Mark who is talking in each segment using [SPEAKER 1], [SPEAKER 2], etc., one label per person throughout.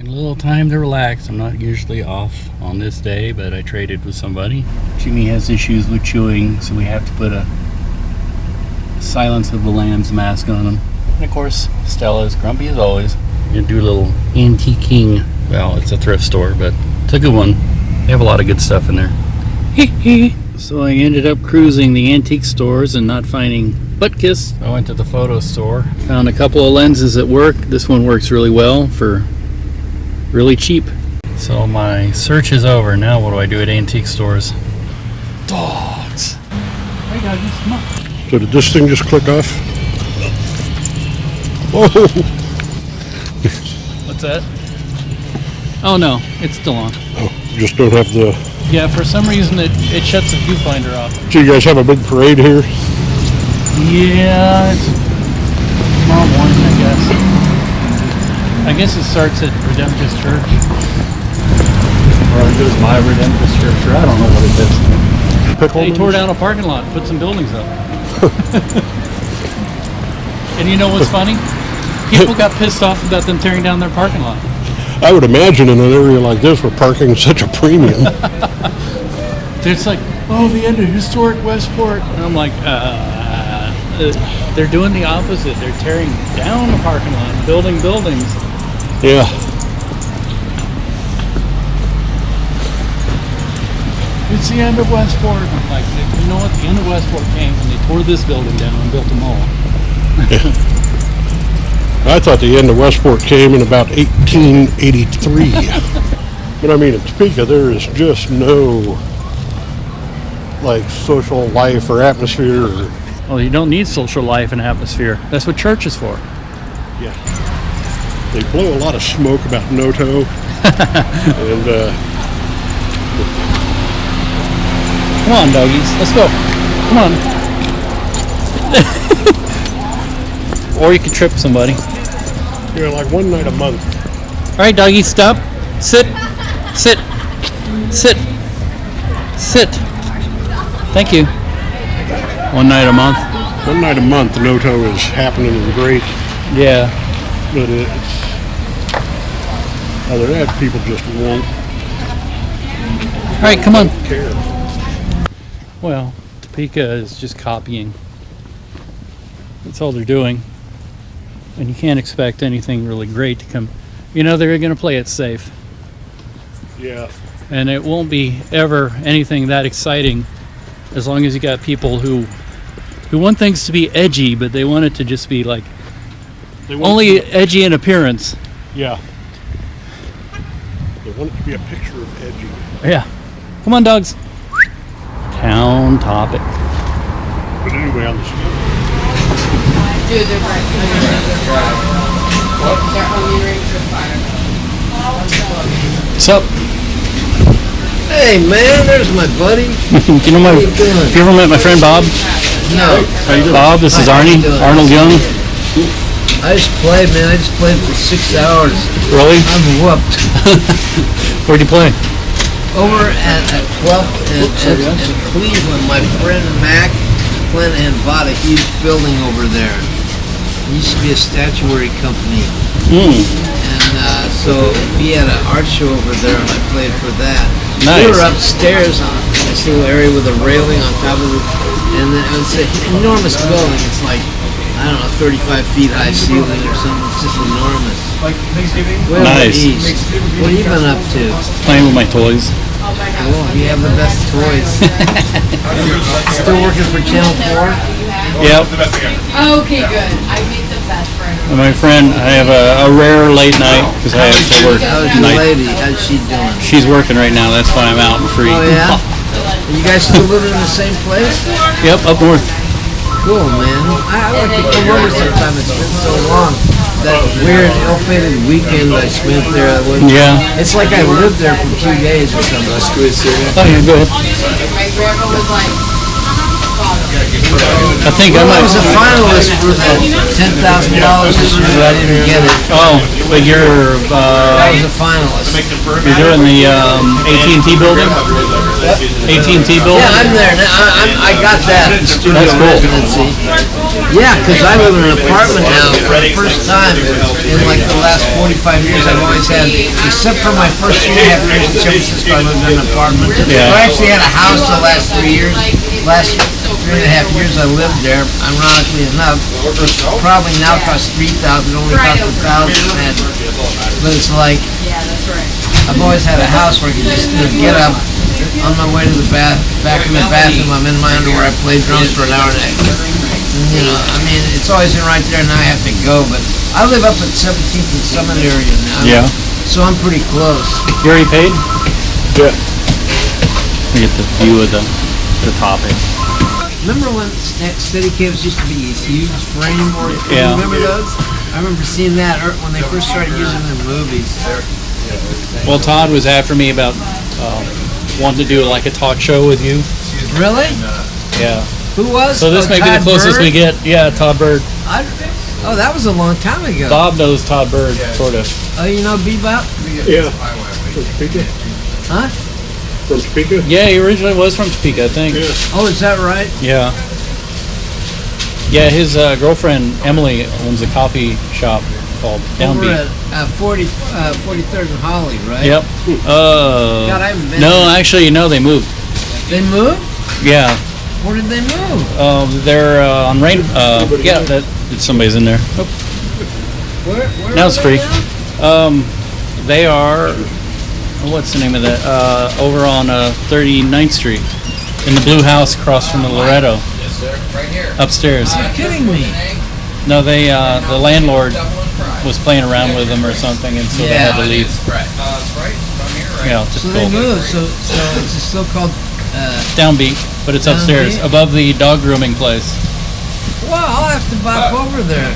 [SPEAKER 1] Taking a little time to relax. I'm not usually off on this day, but I traded with somebody. Jimmy has issues with chewing, so we have to put a Silence of the Lambs mask on him. And of course, Stella's grumpy as always. We're gonna do a little antiquing. Well, it's a thrift store, but it's a good one. They have a lot of good stuff in there. So I ended up cruising the antique stores and not finding butt kiss. I went to the photo store, found a couple of lenses that work. This one works really well for really cheap. So my search is over. Now what do I do at antique stores? Dogs. Hey guys, come on.
[SPEAKER 2] So did this thing just click off? Whoa!
[SPEAKER 1] What's that? Oh no, it's still on.
[SPEAKER 2] Oh, you just don't have the...
[SPEAKER 1] Yeah, for some reason it shuts the viewfinder off.
[SPEAKER 2] So you guys have a big parade here?
[SPEAKER 1] Yeah, it's tomorrow morning, I guess. I guess it starts at Redemptorist Church. Or it goes by Redemptorist Church, or I don't know what it is. They tore down a parking lot, put some buildings up. And you know what's funny? People got pissed off about them tearing down their parking lot.
[SPEAKER 2] I would imagine in an area like this where parking is such a premium.
[SPEAKER 1] It's like, oh, the end of historic Westport. And I'm like, they're doing the opposite. They're tearing down the parking lot, building buildings.
[SPEAKER 2] Yeah.
[SPEAKER 1] It's the end of Westport. I'm like, you know what? The end of Westport came when they tore this building down and built a mall.
[SPEAKER 2] I thought the end of Westport came in about 1883. But I mean, in Topeka, there is just no like social life or atmosphere.
[SPEAKER 1] Well, you don't need social life and atmosphere. That's what church is for.
[SPEAKER 2] Yeah. They blow a lot of smoke about Noto. And
[SPEAKER 1] come on, doggies, let's go. Come on. Or you could trip somebody.
[SPEAKER 2] yeah, like one night a month.
[SPEAKER 1] All right, doggies, stop. Sit. Sit. Sit. Sit. Thank you. One night a month.
[SPEAKER 2] One night a month, Noto is happening and great.
[SPEAKER 1] Yeah.
[SPEAKER 2] But it's other than that, people just won't.
[SPEAKER 1] All right, come on.
[SPEAKER 2] Care.
[SPEAKER 1] Well, Topeka is just copying. That's all they're doing. And you can't expect anything really great to come. You know, they're going to play it safe.
[SPEAKER 2] Yeah.
[SPEAKER 1] And it won't be ever anything that exciting as long as you got people who want things to be edgy, but they want it to just be like only edgy in appearance.
[SPEAKER 2] Yeah. They want it to be a picture of edgy.
[SPEAKER 1] Yeah. Come on, dogs. Town topic.
[SPEAKER 2] But anyway, on the
[SPEAKER 3] Dude, they're right. They're only rings for fire.
[SPEAKER 1] What's up?
[SPEAKER 4] Hey man, there's my buddy.
[SPEAKER 1] Do you know my?
[SPEAKER 4] How you doing?
[SPEAKER 1] You ever met my friend Bob?
[SPEAKER 4] No.
[SPEAKER 1] Bob, this is
[SPEAKER 4] Hi, how
[SPEAKER 1] Arnie.
[SPEAKER 4] you doing?
[SPEAKER 1] Arnold Young.
[SPEAKER 4] I just played, man. I just played for 6 hours.
[SPEAKER 1] Really?
[SPEAKER 4] I'm whooped.
[SPEAKER 1] Where'd you play?
[SPEAKER 4] Over at 12th and Cleveland, my friend Mac went and bought a huge building over there. It used to be a statuary company. And so he had an art show over there and I played for that.
[SPEAKER 1] Nice.
[SPEAKER 4] We were upstairs on this little area with a railing on top of it. And then it's an enormous building. It's like, I don't know, 35 feet high ceiling or something. It's just enormous. Way over
[SPEAKER 1] Nice.
[SPEAKER 4] east. What have you been up to?
[SPEAKER 1] Playing with my toys.
[SPEAKER 4] Oh, you have the best toys. Still working for Channel 4?
[SPEAKER 1] Yep.
[SPEAKER 3] Okay, good. I made the best friend.
[SPEAKER 1] And my friend, I have a rare late night because I have to work
[SPEAKER 4] How's your
[SPEAKER 1] night.
[SPEAKER 4] lady? How's she doing?
[SPEAKER 1] She's working right now. That's why I'm out and free.
[SPEAKER 4] Oh, yeah? You guys still living in the same place?
[SPEAKER 1] Yep, up north.
[SPEAKER 4] Cool, man. I like to come over sometime. It's been so long. That weird, ill-fated weekend I spent there.
[SPEAKER 1] Yeah.
[SPEAKER 4] It's like I lived there for 2 days or something.
[SPEAKER 1] Oh yeah, go ahead.
[SPEAKER 3] My grandma was like,
[SPEAKER 1] I think I
[SPEAKER 4] I
[SPEAKER 1] might.
[SPEAKER 4] was a finalist for the $10,000 this year, but I didn't get it.
[SPEAKER 1] Oh, but you're
[SPEAKER 4] I was a finalist.
[SPEAKER 1] you're doing the AT&T building. AT&T building.
[SPEAKER 4] Yeah, I'm there. I got that. The studio
[SPEAKER 1] That's cool.
[SPEAKER 4] residency. Yeah, because I live in an apartment now for the first time in like the last 45 years. I've always had, except for my first 3.5 years in San Francisco, I lived in an apartment.
[SPEAKER 1] Yeah.
[SPEAKER 4] I actually had a house the last 3 years. Last 3.5 years I lived there. Ironically enough, which probably now costs $3,000. Only cost $1,000. But it's like I've always had a house where I could just get up on my way to the back in the bathroom. I'm in my underwear. I play drums for an hour and a half. You know, I mean, it's always been right there, and now I have to go. But I live up at 17th and Summit area now.
[SPEAKER 1] Yeah.
[SPEAKER 4] So I'm pretty close.
[SPEAKER 1] You already paid?
[SPEAKER 2] Yeah.
[SPEAKER 1] We get the view of the topping.
[SPEAKER 4] Remember when steady cams used to be these huge frame boards?
[SPEAKER 1] Yeah.
[SPEAKER 4] Remember those? I remember seeing that when they first started using them in movies.
[SPEAKER 1] Well, Todd was after me about wanting to do like a talk show with you.
[SPEAKER 4] Really?
[SPEAKER 1] Yeah.
[SPEAKER 4] Who was?
[SPEAKER 1] So this may be the
[SPEAKER 4] Todd
[SPEAKER 1] closest
[SPEAKER 4] Bird?
[SPEAKER 1] we get. Yeah, Todd Bird.
[SPEAKER 4] Oh, that was a long time ago.
[SPEAKER 1] Bob knows Todd Bird, sort of.
[SPEAKER 4] Oh, you know Bebop?
[SPEAKER 2] Yeah. From Topeka?
[SPEAKER 4] Huh?
[SPEAKER 2] From Topeka?
[SPEAKER 1] Yeah, he originally was from Topeka, I think.
[SPEAKER 2] Yeah.
[SPEAKER 4] Oh, is that right?
[SPEAKER 1] Yeah. Yeah, his girlfriend Emily owns a coffee shop called
[SPEAKER 4] Over
[SPEAKER 1] Downbeat.
[SPEAKER 4] at 43rd and Holly, right?
[SPEAKER 1] Yep.
[SPEAKER 4] God, I haven't been
[SPEAKER 1] No,
[SPEAKER 4] there.
[SPEAKER 1] actually, no, they moved.
[SPEAKER 4] They moved?
[SPEAKER 1] Yeah.
[SPEAKER 4] Where did they move?
[SPEAKER 1] They're on Rain. Yeah, somebody's in there. Oh,
[SPEAKER 4] Where
[SPEAKER 1] now it's
[SPEAKER 4] are
[SPEAKER 1] free.
[SPEAKER 4] they now?
[SPEAKER 1] They are. What's the name of that? Over on 39th Street, in the blue house across from the Loretto. Upstairs.
[SPEAKER 4] You're kidding me.
[SPEAKER 1] No, they the landlord was playing around with them or something, and so they had to leave. Yeah,
[SPEAKER 4] So
[SPEAKER 1] typical.
[SPEAKER 4] they moved. So it's still called.
[SPEAKER 1] Downbeat, but it's upstairs,
[SPEAKER 4] Downbeat?
[SPEAKER 1] above the dog grooming place.
[SPEAKER 4] Wow, I'll have to bop over there.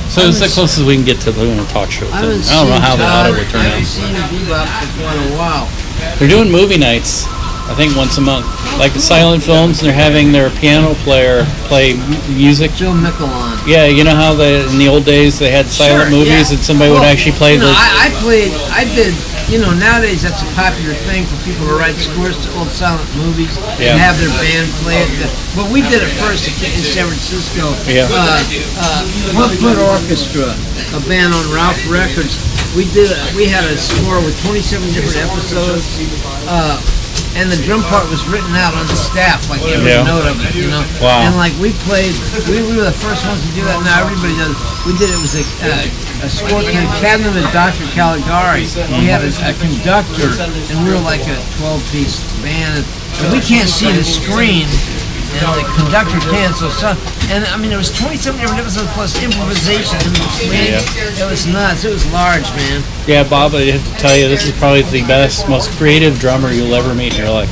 [SPEAKER 1] So it's the closest we can get to doing a talk show thing.
[SPEAKER 4] I haven't
[SPEAKER 1] I don't know
[SPEAKER 4] seen
[SPEAKER 1] how the
[SPEAKER 4] Todd-
[SPEAKER 1] audio would turn
[SPEAKER 4] I haven't
[SPEAKER 1] out.
[SPEAKER 4] seen Bebop for quite a while.
[SPEAKER 1] They're doing movie nights, I think once a month. Like the silent films, they're having their piano player play music.
[SPEAKER 4] Joe Michelon.
[SPEAKER 1] Yeah, you know how in the old days they had silent movies and somebody would actually play
[SPEAKER 4] you know,
[SPEAKER 1] the...
[SPEAKER 4] I did, nowadays that's a popular thing for people to write scores to old silent movies
[SPEAKER 1] Yeah.
[SPEAKER 4] and have their band play it. But we did it first in San Francisco.
[SPEAKER 1] Yeah.
[SPEAKER 4] One Foot Orchestra, a band on Ralph Records. We had a score with 27 different episodes. And the drum part was written out on the staff, like every
[SPEAKER 1] Yeah.
[SPEAKER 4] note of it, you know.
[SPEAKER 1] Wow.
[SPEAKER 4] And like we were the first ones to do that. Now everybody does. We did it was a score to the Cabinet of Dr. Caligari. We had a conductor, and we were like a 12-piece band. And we can't see the screen, and the conductor can. And I mean, there was 27 different episodes plus improvisation in between.
[SPEAKER 1] Yeah.
[SPEAKER 4] It was nuts. It was large, man.
[SPEAKER 1] Yeah, Bob, I have to tell you, this is probably the best, most creative drummer you'll ever meet in your life.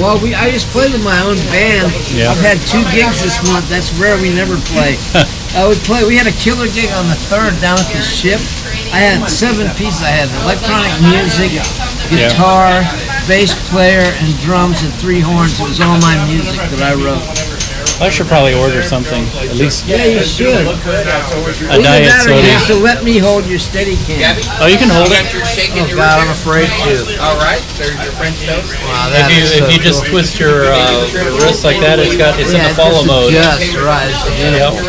[SPEAKER 4] Well, I just played with my own band.
[SPEAKER 1] Yeah.
[SPEAKER 4] I've had 2 gigs this month. That's rare. We never play. We had a killer gig on the 3rd down at the Ship. I had 7 pieces. I had electronic music, guitar, bass player, and drums, and 3 horns. It was all my music that I wrote.
[SPEAKER 1] I should probably order something, at least
[SPEAKER 4] Yeah, you should.
[SPEAKER 1] a
[SPEAKER 4] Either
[SPEAKER 1] diet
[SPEAKER 4] that or you have
[SPEAKER 1] soda.
[SPEAKER 4] to let me hold your steady cam.
[SPEAKER 1] Oh, you can hold it.
[SPEAKER 4] Oh, God, I'm afraid to.
[SPEAKER 5] All right, there's your French toast.
[SPEAKER 4] Wow, that is
[SPEAKER 1] If
[SPEAKER 4] so
[SPEAKER 1] you just
[SPEAKER 4] cool.
[SPEAKER 1] twist your wrist like that, it's in the follow mode.
[SPEAKER 4] Just right.
[SPEAKER 1] Yep.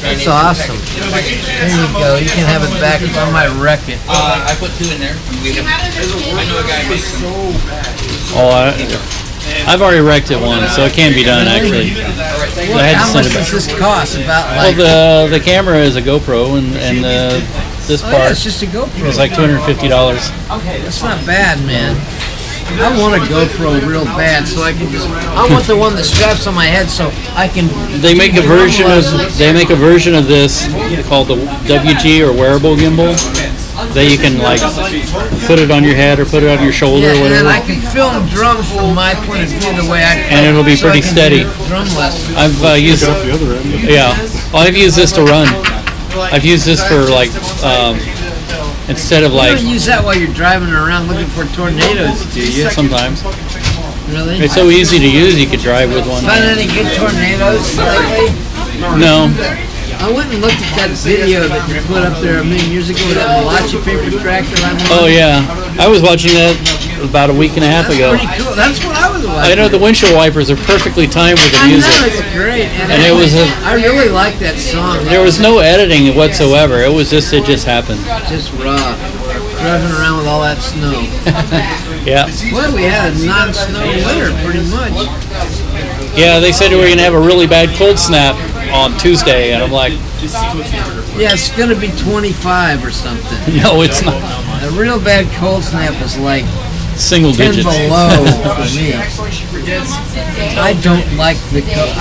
[SPEAKER 4] That's awesome. There you go. You can have it back if I might wreck it.
[SPEAKER 5] I put 2 in there. I know a guy who makes them.
[SPEAKER 1] Oh, I've already wrecked it once, so it can be done actually. So I had to
[SPEAKER 4] How
[SPEAKER 1] send
[SPEAKER 4] much
[SPEAKER 1] it back.
[SPEAKER 4] does this cost? About
[SPEAKER 1] Well,
[SPEAKER 4] like
[SPEAKER 1] the camera is a GoPro, and this
[SPEAKER 4] oh, yeah,
[SPEAKER 1] part
[SPEAKER 4] it's just a GoPro.
[SPEAKER 1] is like $250.
[SPEAKER 4] That's not bad, man. I want a GoPro real bad, so I can I want the one that straps on my head, so I can.
[SPEAKER 1] They make a version of this called the WG or wearable gimbal that you can like put it on your head or put it on your shoulder
[SPEAKER 4] Yeah,
[SPEAKER 1] or
[SPEAKER 4] and then
[SPEAKER 1] whatever.
[SPEAKER 4] I can film drums from my point of view the way I.
[SPEAKER 1] And it'll be
[SPEAKER 4] so I
[SPEAKER 1] pretty
[SPEAKER 4] can
[SPEAKER 1] steady.
[SPEAKER 4] do Drum lessons.
[SPEAKER 1] I've used
[SPEAKER 2] Off the other end.
[SPEAKER 1] yeah. Well, I've used this to run. I've used this for like instead of
[SPEAKER 4] You
[SPEAKER 1] like
[SPEAKER 4] don't use that while you're driving around looking for tornadoes, do you?
[SPEAKER 1] sometimes.
[SPEAKER 4] Really?
[SPEAKER 1] It's so easy to use. You could drive with one.
[SPEAKER 4] Find any good tornadoes lately?
[SPEAKER 1] No.
[SPEAKER 4] I went and looked at that video that you put up there a million years ago with that Malachi paper tractor.
[SPEAKER 1] Oh yeah, I was watching that about a week and a half ago.
[SPEAKER 4] Pretty cool. That's what I was watching.
[SPEAKER 1] I know the windshield wipers are perfectly timed with the
[SPEAKER 4] I know,
[SPEAKER 1] music.
[SPEAKER 4] it's great.
[SPEAKER 1] And it was
[SPEAKER 4] I really like that song.
[SPEAKER 1] There was no editing whatsoever. It just happened.
[SPEAKER 4] Just raw. Driving around with all that snow.
[SPEAKER 1] Yeah.
[SPEAKER 4] Well, we had a non-snow winter pretty much.
[SPEAKER 1] Yeah, they said we were going to have a really bad cold snap on Tuesday, and I'm like,
[SPEAKER 4] Yeah, it's going to be 25 or something.
[SPEAKER 1] no, it's not.
[SPEAKER 4] A real bad cold snap was like
[SPEAKER 1] Single
[SPEAKER 4] 10
[SPEAKER 1] digits.
[SPEAKER 4] below for me. I don't like the cold.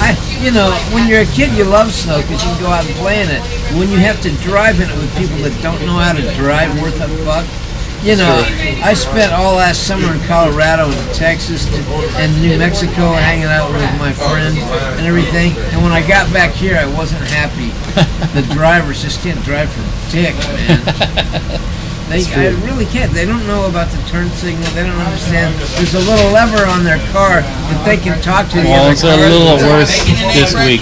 [SPEAKER 4] You know, when you're a kid, you love snow because you can go out and play in it. When you have to drive in it with people that don't know how to drive worth a fuck, you know, I spent all last summer in Colorado and Texas and New Mexico hanging out with my friends and everything. And when I got back here, I wasn't happy. The drivers just can't drive for dick, man. I really can't. They don't know about the turn signal. They don't understand. There's a little lever on their car that they can talk to the
[SPEAKER 1] Well,
[SPEAKER 4] other
[SPEAKER 1] it's a
[SPEAKER 4] cars.
[SPEAKER 1] little worse this week.